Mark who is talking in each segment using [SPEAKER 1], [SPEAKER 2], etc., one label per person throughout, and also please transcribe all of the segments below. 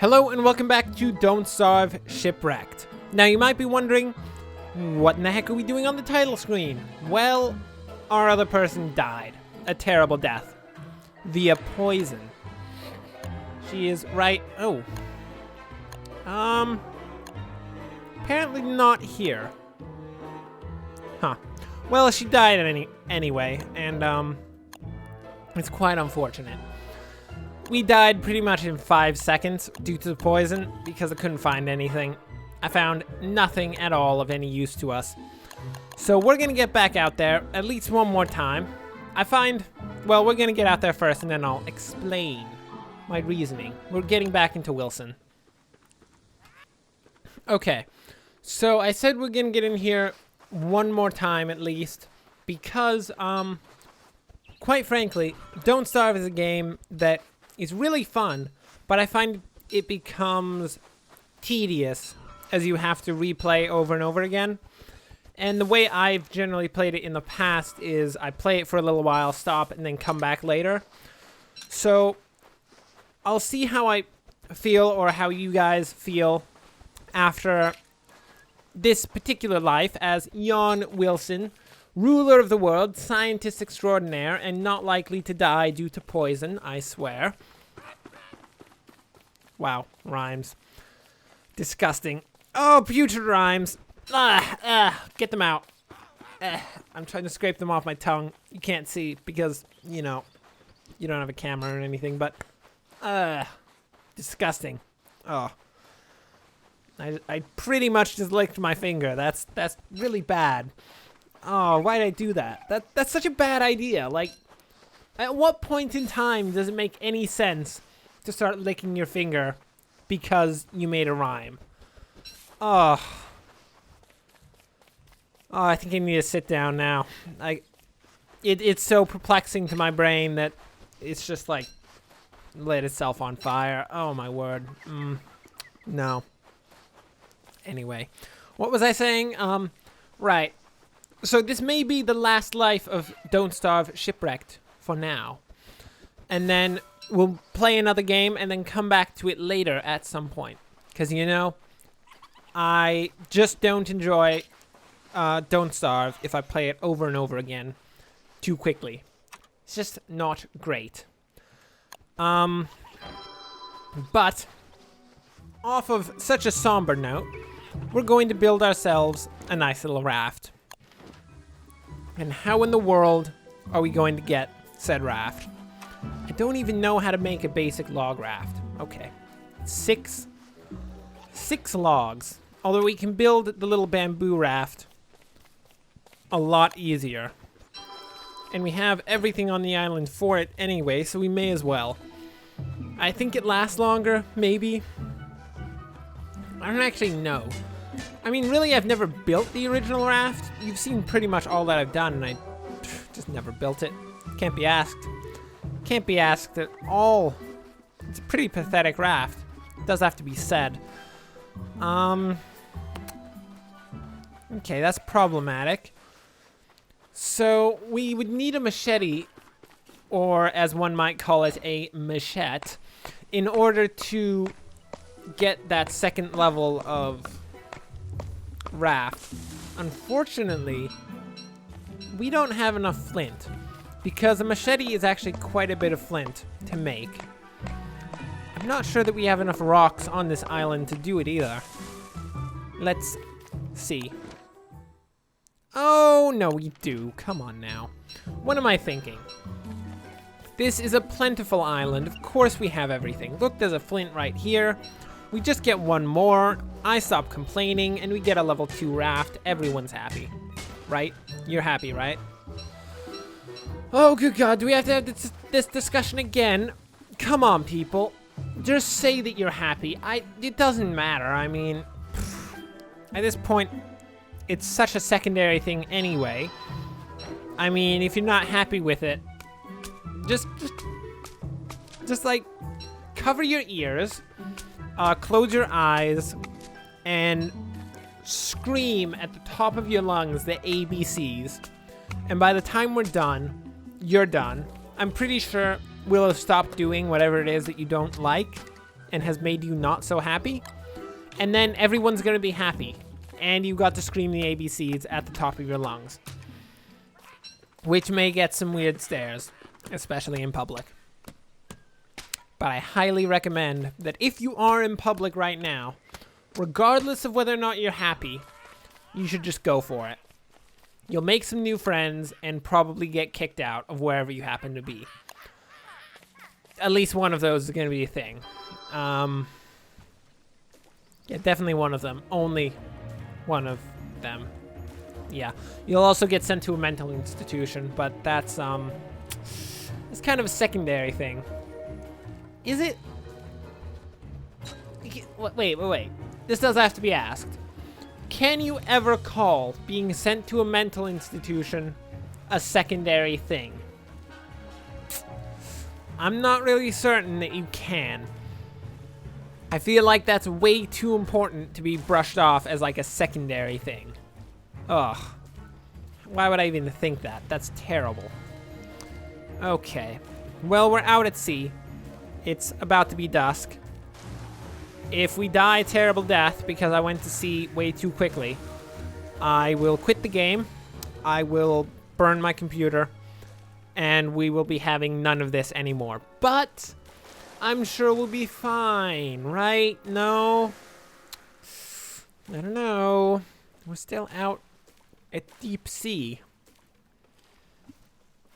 [SPEAKER 1] Hello and welcome back to Don't Starve, Shipwrecked. Now you might be wondering, what in the heck are we doing on the title screen? Well, our other person died. A terrible death. Via poison. She is right... Oh. Apparently not here. Huh. Well, she died anyway, and it's quite unfortunate. We died pretty much in 5 seconds due to the poison because I couldn't find anything. I found nothing at all of any use to us. So we're gonna get back out there at least one more time. Well, we're gonna get out there first and then I'll explain my reasoning. We're getting back into Wilson. Okay, so I said we're gonna get in here one more time at least because, quite frankly, Don't Starve is a game that is really fun, but I find it becomes tedious as you have to replay over and over again. And the way I've generally played it in the past is I play it for a little while, stop, and then come back later. So I'll see how I feel or how you guys feel after this particular life as Jan Wilson, ruler of the world, scientist extraordinaire, and not likely to die due to poison, I swear. Wow, rhymes. Disgusting. Oh, putrid rhymes. Get them out. I'm trying to scrape them off my tongue. You can't see because, you know, you don't have a camera or anything, but, disgusting. Oh. I pretty much just licked my finger. That's really bad. Oh, why did I do that? That's such a bad idea. Like, at what point in time does it make any sense to start licking your finger because you made a rhyme? Oh. Oh, I think I need to sit down now. It's so perplexing to my brain that it's just like lit itself on fire. Oh my word. No. Anyway, what was I saying? Right. So this may be the last life of Don't Starve Shipwrecked for now. And then we'll play another game and then come back to it later at some point. Because, you know, I just don't enjoy Don't Starve if I play it over and over again too quickly. It's just not great. But off of such a somber note, we're going to build ourselves a nice little raft. And how in the world are we going to get said raft? I don't even know how to make a basic log raft. Okay. 6 logs. Although we can build the little bamboo raft a lot easier. And we have everything on the island for it anyway, so we may as well. I think it lasts longer, maybe. I don't actually know. I mean, really, I've never built the original raft. You've seen pretty much all that I've done, and I just never built it. Can't be asked. Can't be asked at all. It's a pretty pathetic raft. It does have to be said. Okay, that's problematic. So, we would need a machete, or as one might call it, a machete, in order to get that second level of raft. Unfortunately, we don't have enough flint because a machete is actually quite a bit of flint to make. I'm not sure that we have enough rocks on this island to do it either. Let's see. Oh, no, we do. Come on now. What am I thinking? This is a plentiful island. Of course we have everything. Look, there's a flint right here. We just get one more, I stop complaining, and we get a level 2 raft. Everyone's happy. Right? You're happy, right? Oh, good God, do we have to have this discussion again? Come on, people. Just say that you're happy. It doesn't matter. I mean, at this point, it's such a secondary thing anyway. I mean, if you're not happy with it, just like, cover your ears. Close your eyes and scream at the top of your lungs the ABCs. And by the time we're done, you're done. I'm pretty sure we'll have stopped doing whatever it is that you don't like. and has made you not so happy. And then everyone's going to be happy. And you got to scream the ABCs at the top of your lungs. Which may get some weird stares, especially in public. But I highly recommend that if you are in public right now, regardless of whether or not you're happy, you should just go for it. You'll make some new friends and probably get kicked out of wherever you happen to be. At least one of those is going to be a thing. Yeah, definitely one of them. Only one of them. Yeah. You'll also get sent to a mental institution, but that's it's kind of a secondary thing. Is it? Wait. This does have to be asked. Can you ever call being sent to a mental institution a secondary thing? I'm not really certain that you can. I feel like that's way too important to be brushed off as like a secondary thing. Ugh. Why would I even think that? That's terrible. Okay. Well, we're out at sea. It's about to be dusk. If we die a terrible death because I went to sea way too quickly, I will quit the game, I will burn my computer, and we will be having none of this anymore. But I'm sure we'll be fine, right? No? I don't know. We're still out at deep sea.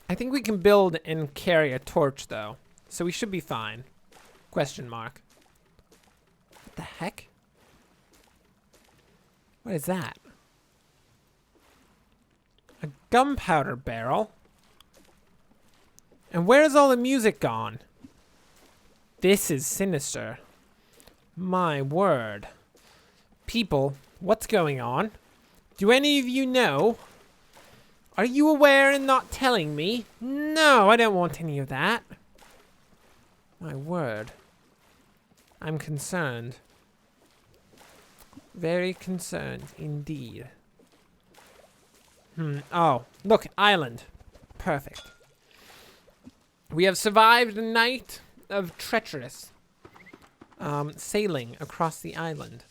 [SPEAKER 1] I think we can build and carry a torch, though, so we should be fine. Question mark. What the heck? What is that? A gunpowder barrel? And where is all the music gone? This is sinister. My word. People, what's going on? Do any of you know? Are you aware and not telling me? No, I don't want any of that. My word. I'm concerned. Very concerned indeed. Oh, look, island. Perfect. We have survived a night of treacherous sailing across the island.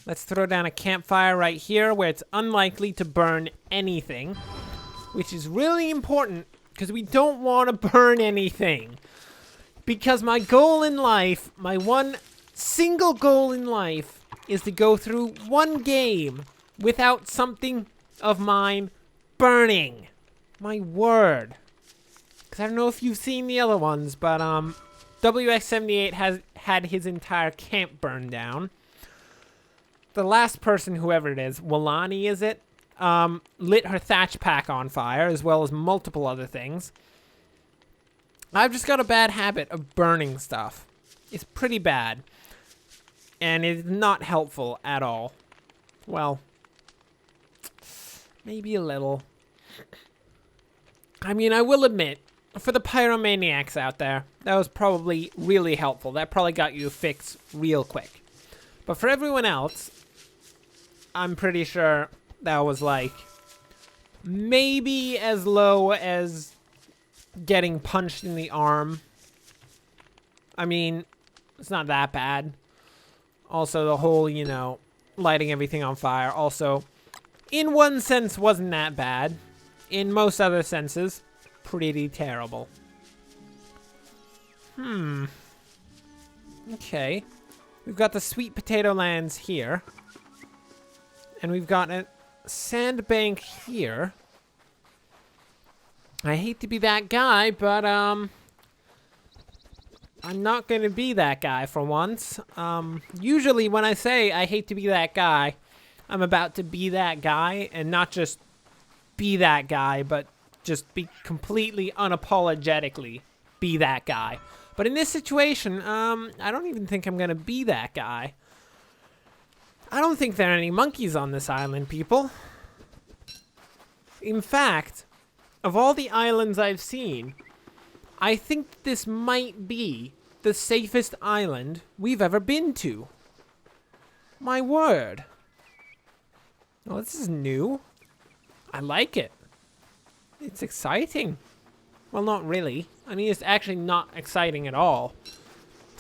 [SPEAKER 1] Let's throw down a campfire right here where it's unlikely to burn anything, which is really important because we don't want to burn anything. Because my goal in life, my one single goal in life, is to go through one game without something of mine burning. My word. Because I don't know if you've seen the other ones, but WX78 has had his entire camp burned down. The last person, whoever it is, Salani is it, lit her thatch pack on fire, as well as multiple other things. I've just got a bad habit of burning stuff. It's pretty bad. And it's not helpful at all. Well, maybe a little. I mean, I will admit, for the pyromaniacs out there, that was probably really helpful. That probably got you a fix real quick. But for everyone else, I'm pretty sure that was like maybe as low as getting punched in the arm. I mean, it's not that bad. Also, the whole, you know, lighting everything on fire also, in one sense, wasn't that bad. In most other senses, pretty terrible. Okay. We've got the sweet potato lands here. And we've got a sandbank here. I hate to be that guy, but I'm not going to be that guy for once. Usually when I say I hate to be that guy, I'm about to be that guy, and not just be that guy, but just be completely unapologetically be that guy. But in this situation, I don't even think I'm going to be that guy. I don't think there are any monkeys on this island, people. In fact, of all the islands I've seen, I think this might be the safest island we've ever been to. My word. Well, this is new. I like it. It's exciting. Well, not really. I mean, it's actually not exciting at all.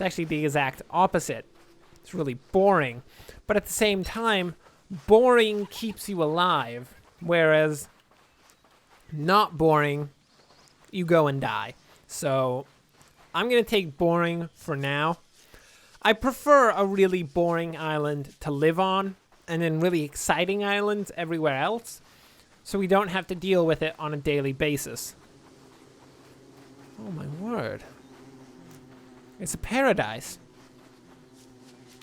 [SPEAKER 1] It's actually the exact opposite. It's really boring. But at the same time, boring keeps you alive, whereas not boring, you go and die. So I'm going to take boring for now. I prefer a really boring island to live on, and then really exciting islands everywhere else, so we don't have to deal with it on a daily basis. Oh my word. It's a paradise.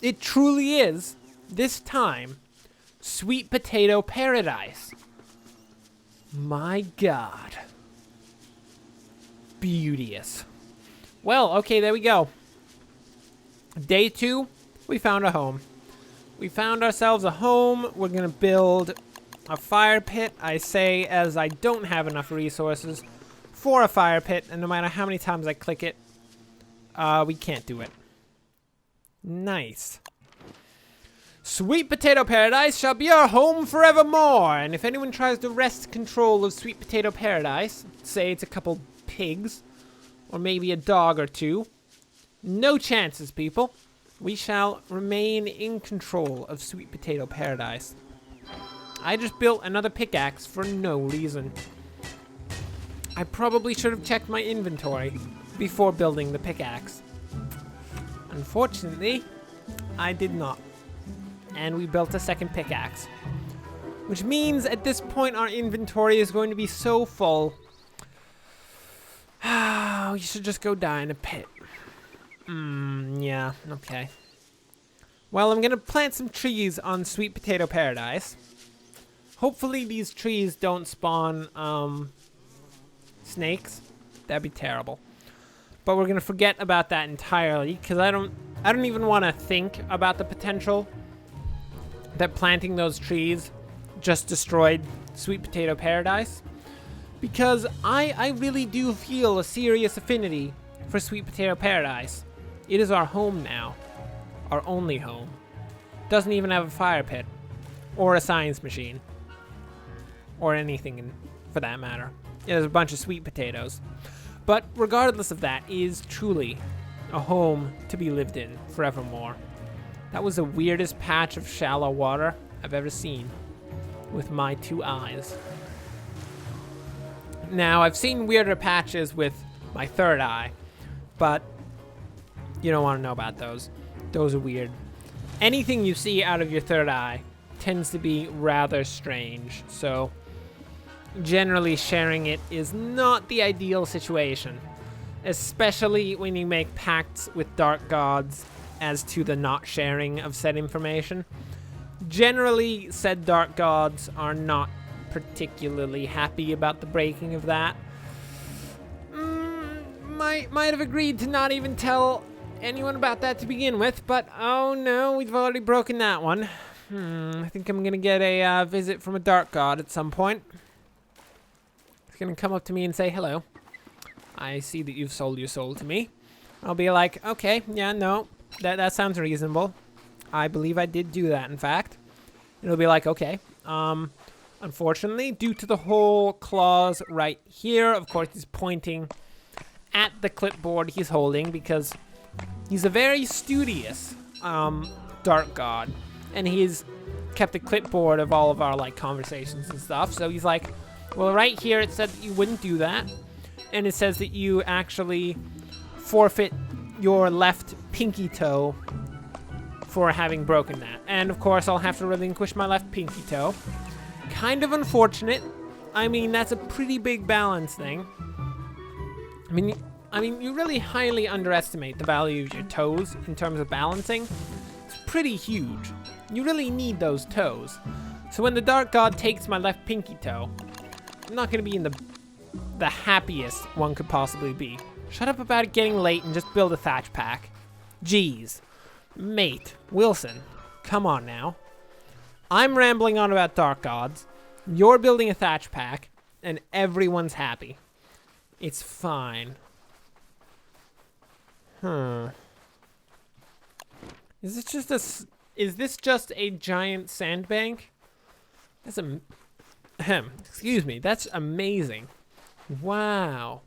[SPEAKER 1] It truly is, this time, sweet potato paradise. My God. Beauteous. Well, okay, there we go. Day 2, we found a home. We found ourselves a home. We're going to build a fire pit. I say as I don't have enough resources for a fire pit, and no matter how many times I click it, we can't do it. Nice. Sweet Potato Paradise shall be our home forevermore. And if anyone tries to wrest control of Sweet Potato Paradise, say it's a couple pigs, or maybe a dog or two, no chances, people. We shall remain in control of Sweet Potato Paradise. I just built another pickaxe for no reason. I probably should have checked my inventory before building the pickaxe. Unfortunately, I did not. And we built a second pickaxe. Which means at this point our inventory is going to be so full. Oh, you should just go die in a pit. Yeah, okay. Well, I'm gonna plant some trees on Sweet Potato Paradise. Hopefully these trees don't spawn, snakes. That'd be terrible. But we're gonna forget about that entirely, because I don't even want to think about the potential that planting those trees just destroyed Sweet Potato Paradise. Because I really do feel a serious affinity for Sweet Potato Paradise. It is our home now. Our only home. Doesn't even have a fire pit. Or a science machine. Or anything for that matter. It has a bunch of sweet potatoes. But regardless of that, it is truly a home to be lived in forevermore. That was the weirdest patch of shallow water I've ever seen with my 2 eyes. Now, I've seen weirder patches with my 3rd eye, but you don't want to know about those. Those are weird. Anything you see out of your 3rd eye tends to be rather strange, so generally sharing it is not the ideal situation, especially when you make pacts with dark gods as to the not sharing of said information. Generally, said dark gods are not particularly happy about the breaking of that. Might have agreed to not even tell anyone about that to begin with, but oh no, we've already broken that one. I think I'm gonna get a visit from a dark god at some point. He's gonna come up to me and say, hello. I see that you've sold your soul to me. I'll be like, okay, yeah, no, that sounds reasonable. I believe I did do that, in fact. It'll be like, okay, unfortunately, due to the whole clause right here, of course, he's pointing at the clipboard he's holding because he's a very studious dark god, and he's kept a clipboard of all of our like conversations and stuff. So he's like, well, right here it said that you wouldn't do that, and it says that you actually forfeit your left pinky toe for having broken that. And of course, I'll have to relinquish my left pinky toe. Kind of unfortunate. I mean, that's a pretty big balance thing. I mean, you really highly underestimate the value of your toes in terms of balancing. It's pretty huge. You really need those toes. So when the dark god takes my left pinky toe, I'm not going to be in the happiest one could possibly be. Shut up about it getting late and just build a thatch pack. Jeez. Mate, Wilson, come on now. I'm rambling on about dark gods. You're building a thatch pack, and everyone's happy. It's fine. Is this just a giant sandbank? That's excuse me. That's amazing. Wow.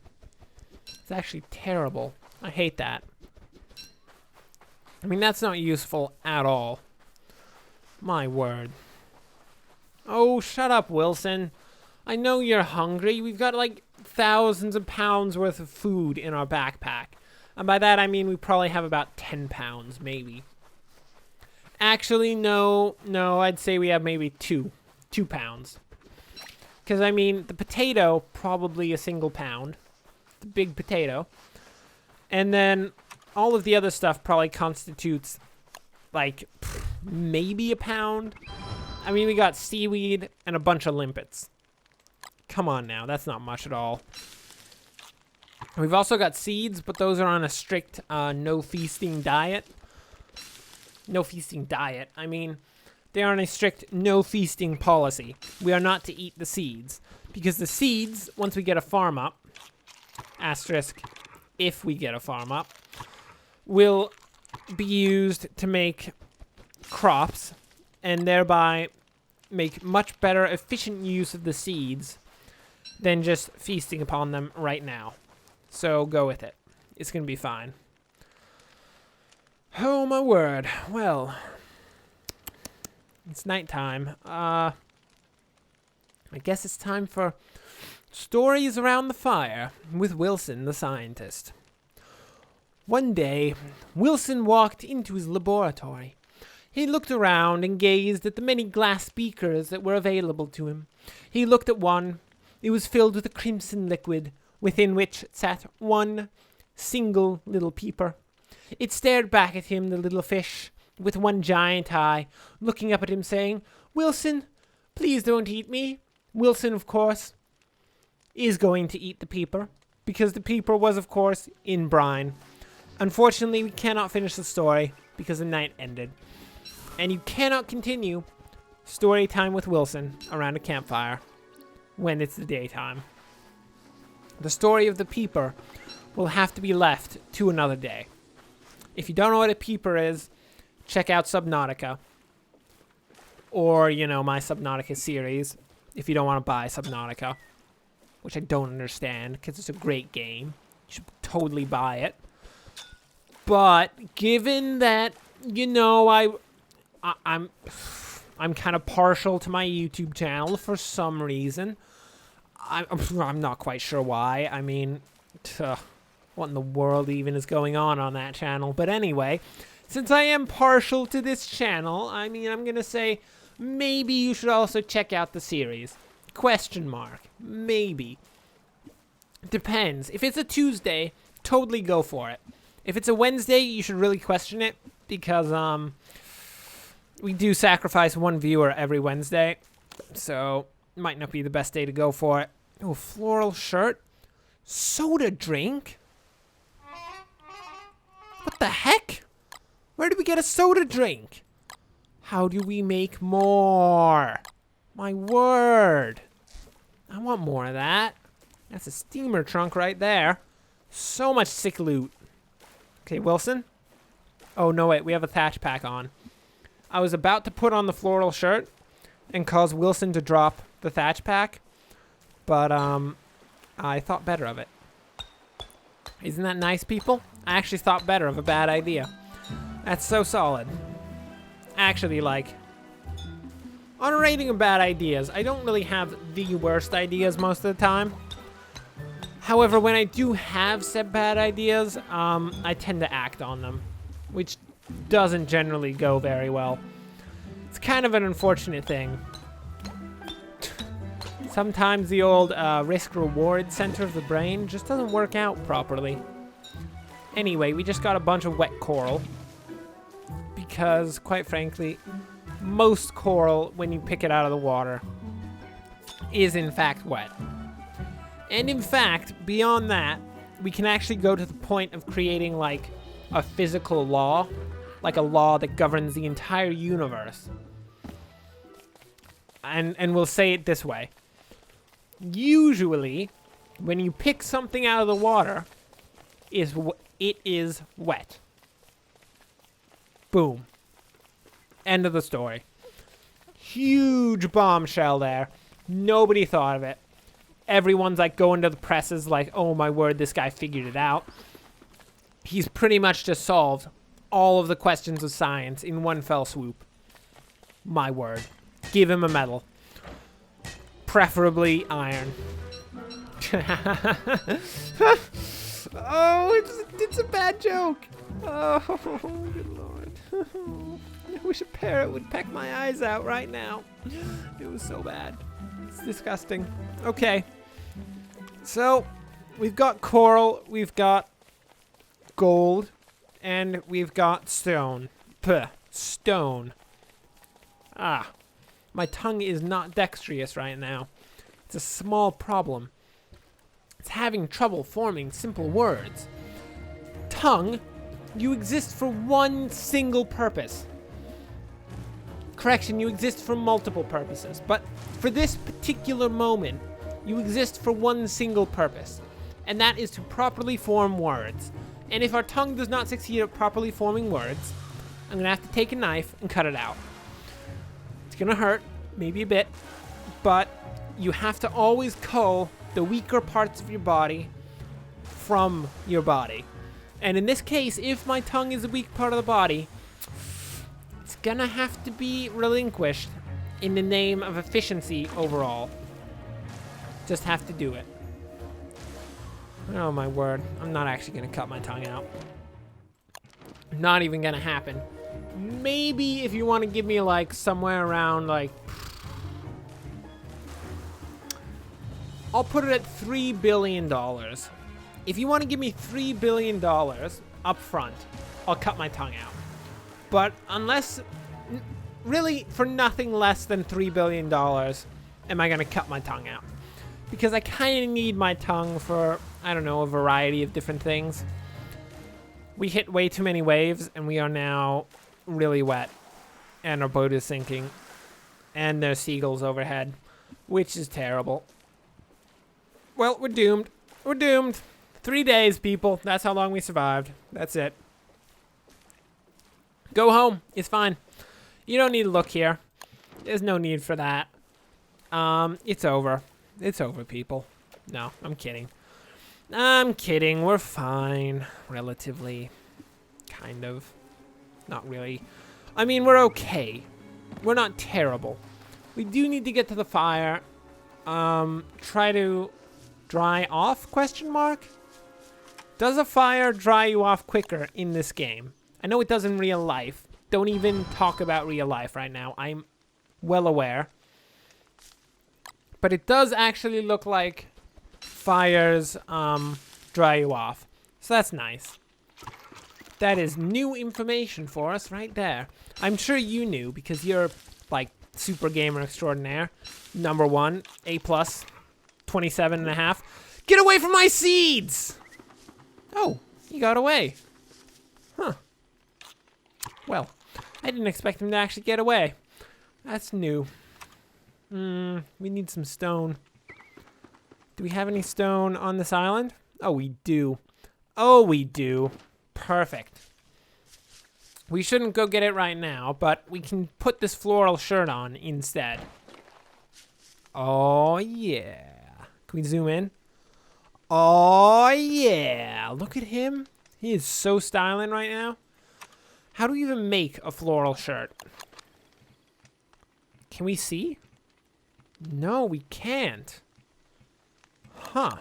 [SPEAKER 1] It's actually terrible. I hate that. I mean, that's not useful at all. My word. Oh, shut up, Wilson. I know you're hungry. We've got like thousands of pounds worth of food in our backpack. And by that, I mean we probably have about 10 pounds, maybe. Actually, no, I'd say we have maybe 2 pounds. Because, I mean, the potato, probably a single pound. The big potato. And then all of the other stuff probably constitutes, like, maybe a pound. I mean, we got seaweed and a bunch of limpets. Come on now, that's not much at all. We've also got seeds, but those are on a strict no feasting diet. No feasting diet. I mean, they are on a strict no feasting policy. We are not to eat the seeds. Because the seeds, once we get a farm up, asterisk, if we get a farm up, will be used to make crops and thereby make much better efficient use of the seeds than just feasting upon them right now. So go with it. It's going to be fine. Oh, my word. Well, it's nighttime. I guess it's time for stories around the fire with Wilson the scientist. One day, Wilson walked into his laboratory. He looked around and gazed at the many glass beakers that were available to him. He looked at one. It was filled with a crimson liquid, within which sat one single little peeper. It stared back at him, the little fish, with one giant eye, looking up at him saying, "Wilson, please don't eat me." Wilson, of course, is going to eat the peeper, because the peeper was, of course, in brine. Unfortunately, we cannot finish the story, because the night ended. And you cannot continue story time with Wilson around a campfire when it's the daytime. The story of the peeper will have to be left to another day. If you don't know what a peeper is, check out Subnautica. Or, my Subnautica series, if you don't want to buy Subnautica. Which I don't understand, because it's a great game. You should totally buy it. But, given that, I'm kind of partial to my YouTube channel for some reason. I'm not quite sure why. I mean, what in the world even is going on that channel? But anyway, since I am partial to this channel, I'm going to say maybe you should also check out the series. Question mark. Maybe. Depends. If it's a Tuesday, totally go for it. If it's a Wednesday, you should really question it because we do sacrifice one viewer every Wednesday, so it might not be the best day to go for it. Oh, floral shirt? Soda drink? What the heck? Where did we get a soda drink? How do we make more? My word. I want more of that. That's a steamer trunk right there. So much sick loot. Okay, Wilson? Oh, no, wait. We have a thatch pack on. I was about to put on the floral shirt and cause Wilson to drop the thatch pack, but I thought better of it. Isn't that nice, people? I actually thought better of a bad idea. That's so solid. Actually, on a rating of bad ideas, I don't really have the worst ideas most of the time. However, when I do have said bad ideas, I tend to act on them, which doesn't generally go very well. It's kind of an unfortunate thing. Sometimes the old risk-reward center of the brain just doesn't work out properly. Anyway, we just got a bunch of wet coral. Because, quite frankly, most coral, when you pick it out of the water, is in fact wet. And in fact, beyond that, we can actually go to the point of creating, a physical law. Like a law that governs the entire universe. And we'll say it this way. Usually, when you pick something out of the water, it is wet. Boom. End of the story. Huge bombshell there. Nobody thought of it. Everyone's going to the presses oh my word, this guy figured it out. He's pretty much just solved all of the questions of science in one fell swoop. My word. Give him a medal. Preferably iron. Oh, it's a bad joke. Oh, good lord. I wish a parrot would peck my eyes out right now. It was so bad. It's disgusting. Okay. So, we've got coral, we've got gold, and we've got stone. Puh. Stone. Ah. My tongue is not dexterous right now. It's a small problem. It's having trouble forming simple words. Tongue, you exist for one single purpose. Correction, you exist for multiple purposes, but for this particular moment, you exist for one single purpose, and that is to properly form words. And if our tongue does not succeed at properly forming words, I'm gonna have to take a knife and cut it out. It's gonna hurt, maybe a bit, but you have to always cull the weaker parts of your body from your body. And in this case, if my tongue is a weak part of the body, it's gonna have to be relinquished in the name of efficiency overall. Just have to do it. Oh my word, I'm not actually gonna cut my tongue out. Not even gonna happen. Maybe if you want to give me like somewhere around like, I'll put it at $3 billion. If you want to give me $3 billion up front, I'll cut my tongue out. But unless, really for nothing less than $3 billion, am I going to cut my tongue out. Because I kind of need my tongue for, I don't know, a variety of different things. We hit way too many waves and we are now really wet. And our boat is sinking. And there's seagulls overhead, which is terrible. Well, we're doomed. We're doomed. 3 days, people. That's how long we survived. That's it. Go home. It's fine. You don't need to look here. There's no need for that. It's over. It's over, people. No, I'm kidding. I'm kidding. We're fine. Relatively. Kind of. Not really. I mean, we're okay. We're not terrible. We do need to get to the fire. Try to dry off, question mark? Does a fire dry you off quicker in this game? I know it does in real life. Don't even talk about real life right now. I'm well aware. But it does actually look like fires dry you off. So that's nice. That is new information for us right there. I'm sure you knew because you're like super gamer extraordinaire. Number 1, A+, 27.5. Get away from my seeds! Oh, he got away. Huh. Well, I didn't expect him to actually get away. That's new. We need some stone. Do we have any stone on this island? Oh, we do. Oh, we do. Perfect. We shouldn't go get it right now, but we can put this floral shirt on instead. Oh, yeah. Can we zoom in? Oh, yeah. Look at him. He is so styling right now. How do we even make a floral shirt? Can we see? No, we can't. Huh.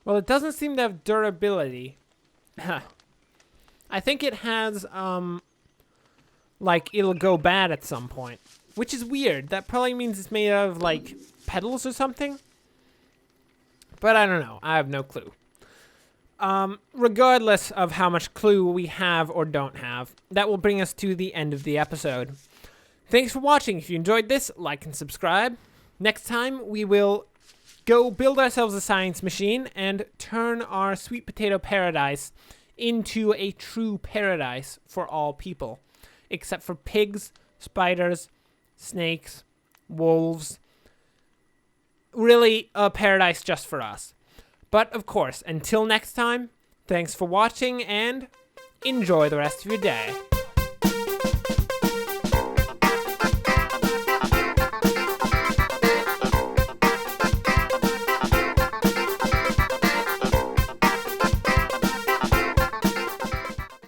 [SPEAKER 1] Well, it doesn't seem to have durability. I think it has, like, it'll go bad at some point. Which is weird. That probably means it's made out of, like, petals or something. But I don't know. I have no clue. Regardless of how much clue we have or don't have, that will bring us to the end of the episode. Thanks for watching. If you enjoyed this, like and subscribe. Next time, we will go build ourselves a science machine and turn our sweet potato paradise into a true paradise for all people. Except for pigs, spiders, snakes, wolves. Really, a paradise just for us. But, of course, until next time, thanks for watching and enjoy the rest of your day.